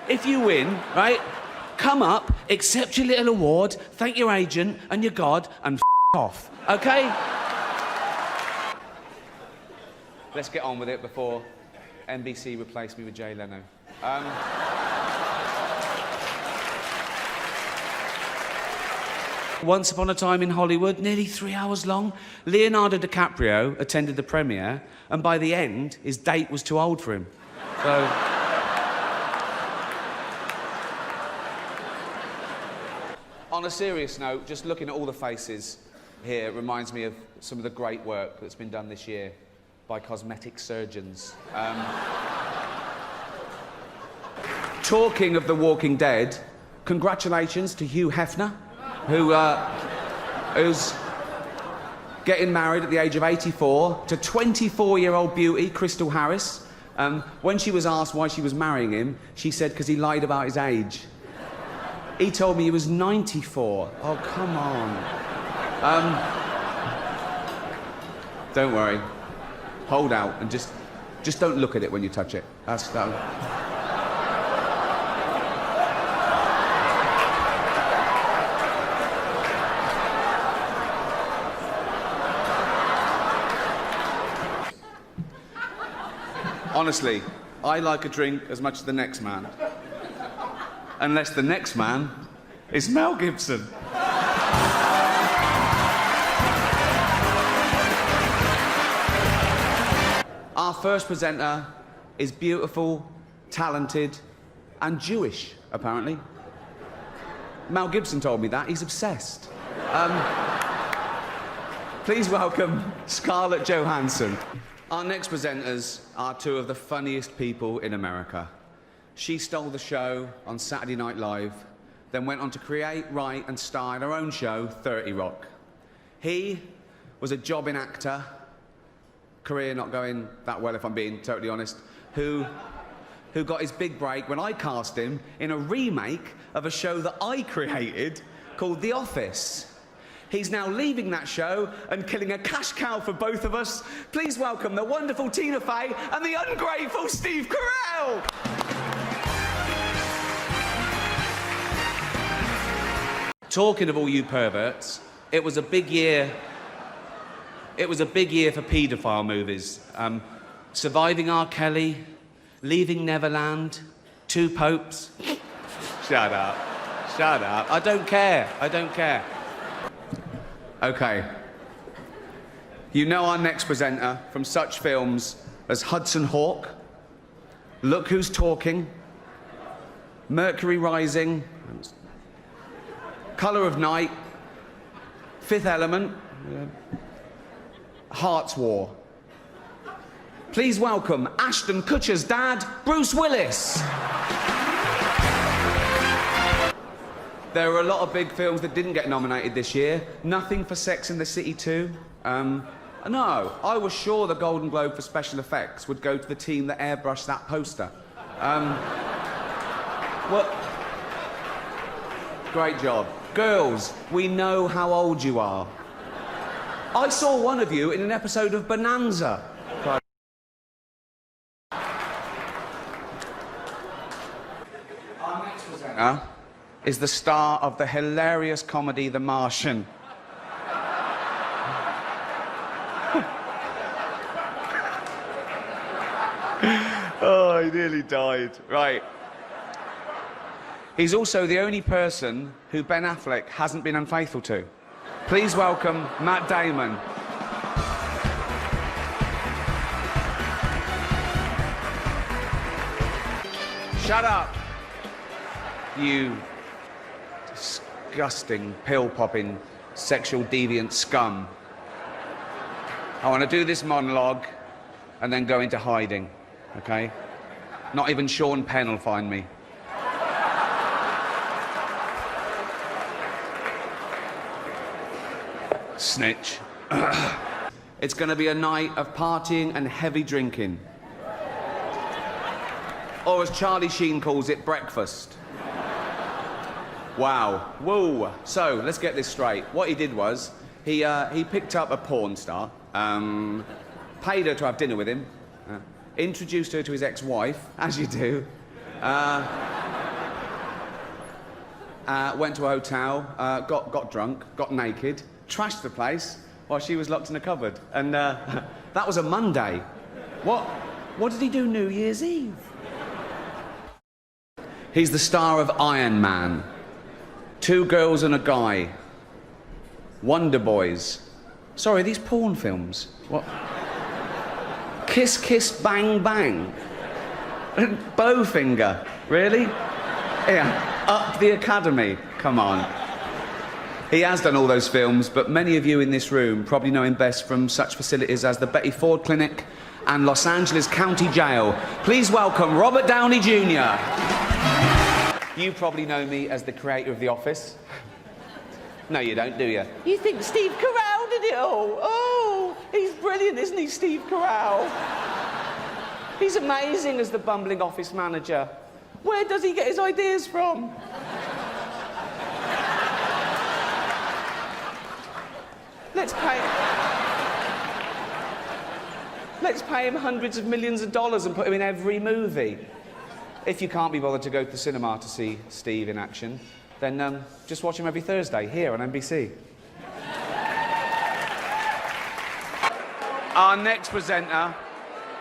if you win, right, come up, accept your little award, thank your agent and your God, and off, okay? Let's get on with it before NBC replace me with Jay Leno. Once upon a time in Hollywood, nearly 3 hours long, Leonardo DiCaprio attended the premiere, and by the end, his date was too old for him. So... On a serious note, just looking at all the faces here reminds me of some of the great work that's been done this year by cosmetic surgeons. Talking of The Walking Dead, congratulations to Hugh Hefner, who's getting married at the age of 84 to 24-year-old beauty Crystal Harris. When she was asked why she was marrying him, she said because he lied about his age. He told me he was 94. Oh, come on. Don't worry. Hold out and just don't look at it when you touch it. That's that. Honestly, I like a drink as much as the next man. Unless the next man is Mel Gibson. Our first presenter is beautiful, talented, and Jewish, apparently. Mel Gibson told me that. He's obsessed. Please welcome Scarlett Johansson. Our next presenters are two of the funniest people in America. She stole the show on Saturday Night Live, then went on to create, write, and star in her own show, 30 Rock. He was a jobbing actor, career not going that well if I'm being totally honest, who got his big break when I cast him in a remake of a show that I created called The Office. He's now leaving that show and killing a cash cow for both of us. Please welcome the wonderful Tina Fey and the ungrateful Steve Carell. Talking of all you perverts, it was a big year. It was a big year for paedophile movies. Surviving R. Kelly, Leaving Neverland, Two Popes. Shut up. Shut up. I don't care. I don't care. Okay. You know our next presenter from such films as Hudson Hawk, Look Who's Talking, Mercury Rising, Colour of Night, Fifth Element, Heart's War. Please welcome Ashton Kutcher's dad, Bruce Willis. There were a lot of big films that didn't get nominated this year. Nothing for Sex and the City 2. No, I was sure the Golden Globe for special effects would go to the team that airbrushed that poster. Well, great job. Girls, we know how old you are. I saw one of you in an episode of Bonanza. Our next presenter is the star of the hilarious comedy The Martian. Oh, he nearly died. Right. He's also the only person who Ben Affleck hasn't been unfaithful to. Please welcome Matt Damon. Shut up, you disgusting, pill-popping, sexual deviant scum. I want to do this monologue and then go into hiding, okay? Not even Sean Penn will find me. Snitch. It's going to be a night of partying and heavy drinking. Or as Charlie Sheen calls it, breakfast. Wow. Whoa. So, let's get this straight. What he did was, he picked up a porn star, paid her to have dinner with him, introduced her to his ex-wife, as you do, went to a hotel, got drunk, got naked, trashed the place while she was locked in a cupboard. And that was a Monday. What did he do New Year's Eve? He's the star of Iron Man, Two Girls and a Guy, Wonder Boys. Sorry, these porn films. What? Kiss, Kiss, Bang, Bang. Bowfinger. Really? Yeah. Up the Academy. Come on. He has done all those films, but many of you in this room probably know him best from such facilities as the Betty Ford Clinic and Los Angeles County Jail. Please welcome Robert Downey Jr. You probably know me as the creator of The Office. No, you don't, do you? You think Steve Carell did it all? Oh, he's brilliant, isn't he, Steve Carell? He's amazing as the bumbling office manager. Where does he get his ideas from? Let's pay him hundreds of millions of dollars and put him in every movie. If you can't be bothered to go to the cinema to see Steve in action, then just watch him every Thursday here on NBC. Our next presenter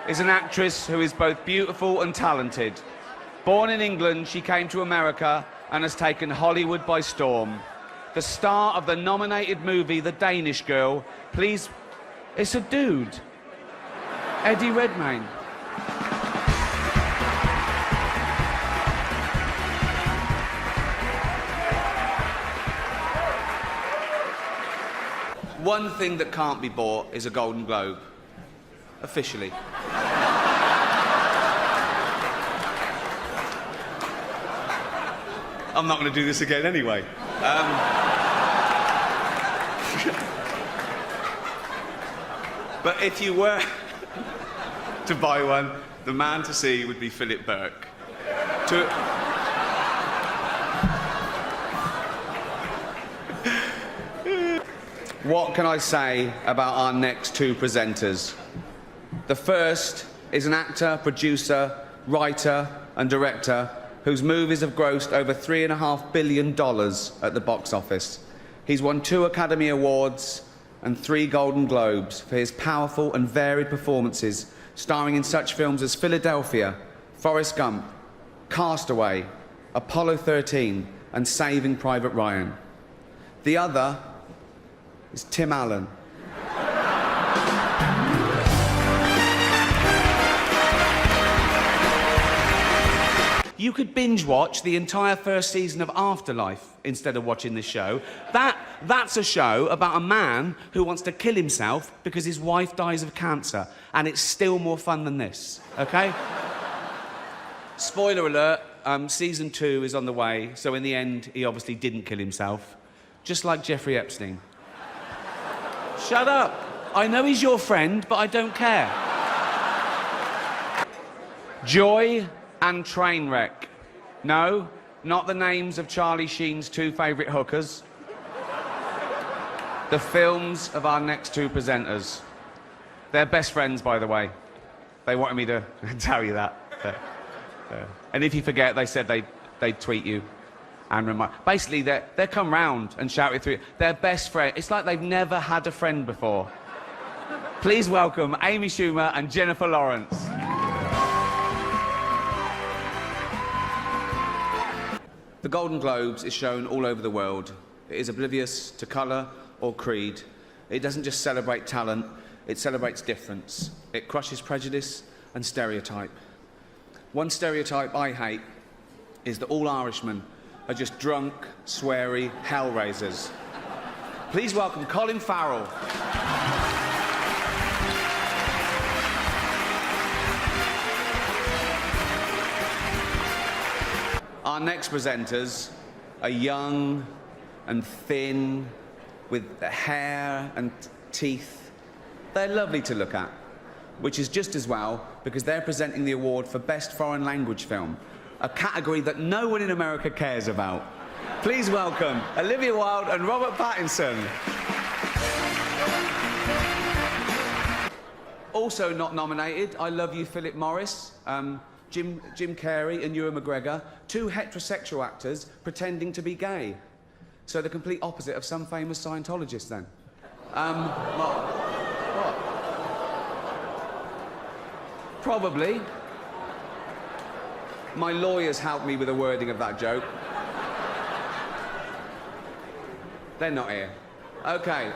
is an actress who is both beautiful and talented. Born in England, she came to America and has taken Hollywood by storm. The star of the nominated movie The Danish Girl, please... It's a dude. Eddie Redmayne. One thing that can't be bought is a Golden Globe. Officially. I'm not going to do this again anyway. But if you were to buy one, the man to see would be Philip Burke. What can I say about our next two presenters? The first is an actor, producer, writer and director whose movies have grossed over $3.5 billion at the box office. He's won 2 Academy Awards and 3 Golden Globes for his powerful and varied performances, starring in such films as Philadelphia, Forrest Gump, Castaway, Apollo 13 and Saving Private Ryan. The other is Tim Allen. You could binge watch the entire first season of Afterlife instead of watching this show. That's a show about a man who wants to kill himself because his wife dies of cancer, and it's still more fun than this, okay? Spoiler alert, season 2 is on the way, so in the end, he obviously didn't kill himself, just like Jeffrey Epstein. Shut up. I know he's your friend, but I don't care. Joy and Trainwreck. No, not the names of Charlie Sheen's 2 favourite hookers. The films of our next 2 presenters. They're best friends, by the way. They wanted me to tell you that. And if you forget, they said they'd tweet you and remind. Basically, they come round and shout it through. They're best friends. It's like they've never had a friend before. Please welcome Amy Schumer and Jennifer Lawrence. The Golden Globes is shown all over the world. It is oblivious to colour or creed. It doesn't just celebrate talent, it celebrates difference. It crushes prejudice and stereotype. One stereotype I hate is that all Irishmen are just drunk, sweary hellraisers. Please welcome Colin Farrell. Our next presenters are young and thin, with hair and teeth. They're lovely to look at, which is just as well because they're presenting the award for Best Foreign Language Film, a category that no one in America cares about. Please welcome Olivia Wilde and Robert Pattinson. Also not nominated, I Love You, Philip Morris. Jim Carrey and Ewan McGregor, two heterosexual actors pretending to be gay. So the complete opposite of some famous Scientologists, then. What? Probably. My lawyers helped me with the wording of that joke. They're not here. Okay.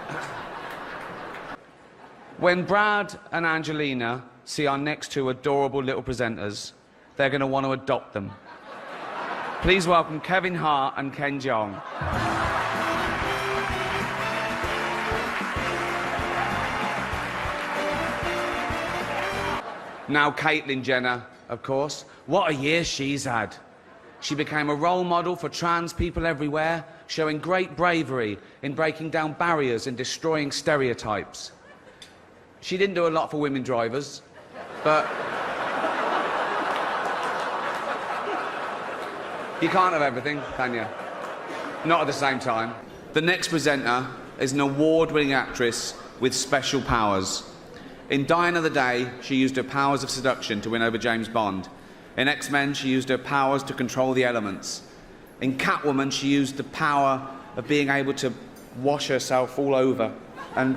When Brad and Angelina see our next two adorable little presenters, they're going to want to adopt them. Please welcome Kevin Hart and Ken Jeong. Now Caitlyn Jenner, of course. What a year she's had. She became a role model for trans people everywhere, showing great bravery in breaking down barriers and destroying stereotypes. She didn't do a lot for women drivers, but you can't have everything, can you? Not at the same time. The next presenter is an award-winning actress with special powers. In Die Another Day, she used her powers of seduction to win over James Bond. In X-Men, she used her powers to control the elements. In Catwoman, she used the power of being able to wash herself all over. And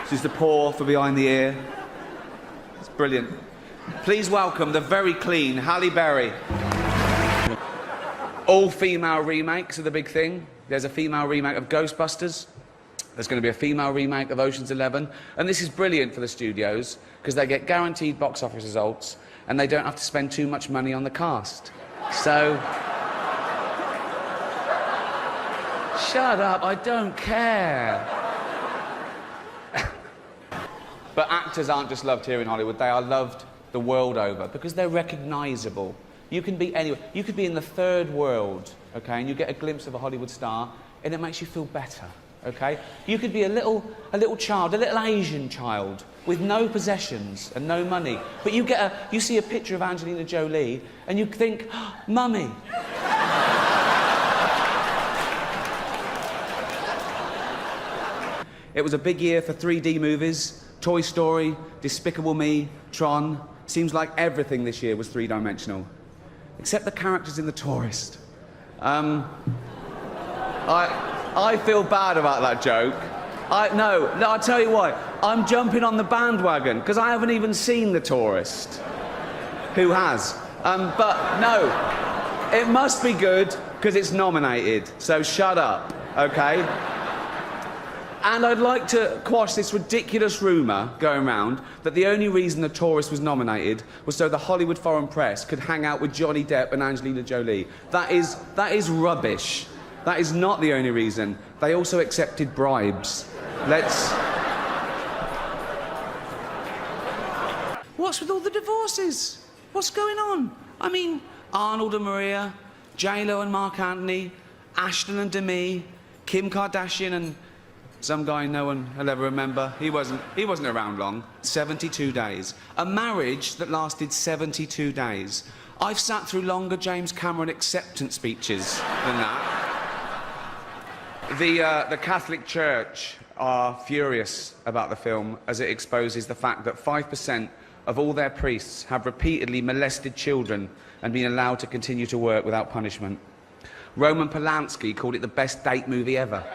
she's the paw for behind the ear. It's brilliant. Please welcome the very clean Halle Berry. All female remakes are the big thing. There's a female remake of Ghostbusters. There's going to be a female remake of Ocean's 11. And this is brilliant for the studios because they get guaranteed box office results and they don't have to spend too much money on the cast. So... Shut up, I don't care. But actors aren't just loved here in Hollywood, they are loved the world over because they're recognisable. You can be anywhere. You could be in the third world, okay, and you get a glimpse of a Hollywood star and it makes you feel better. Okay? You could be a little child, a little Asian child, with no possessions and no money. But you see a picture of Angelina Jolie, and you think, oh, Mummy. It was a big year for 3D movies. Toy Story, Despicable Me, Tron. Seems like everything this year was three-dimensional. Except the characters in The Tourist. I feel bad about that joke. No, I'll tell you why. I'm jumping on the bandwagon, because I haven't even seen The Tourist. Who has? But no, it must be good, because it's nominated. So shut up, okay? And I'd like to quash this ridiculous rumour going around that the only reason The Tourist was nominated was so the Hollywood foreign press could hang out with Johnny Depp and Angelina Jolie. That is rubbish. That is not the only reason. They also accepted bribes. What's with all the divorces? What's going on? I mean, Arnold and Maria, J-Lo and Mark Anthony, Ashton and Demi, Kim Kardashian and some guy no one will ever remember. He wasn't around long. 72 days. A marriage that lasted 72 days. I've sat through longer James Cameron acceptance speeches than that. The Catholic Church are furious about the film as it exposes the fact that 5% of all their priests have repeatedly molested children and been allowed to continue to work without punishment. Roman Polanski called it the best date movie ever.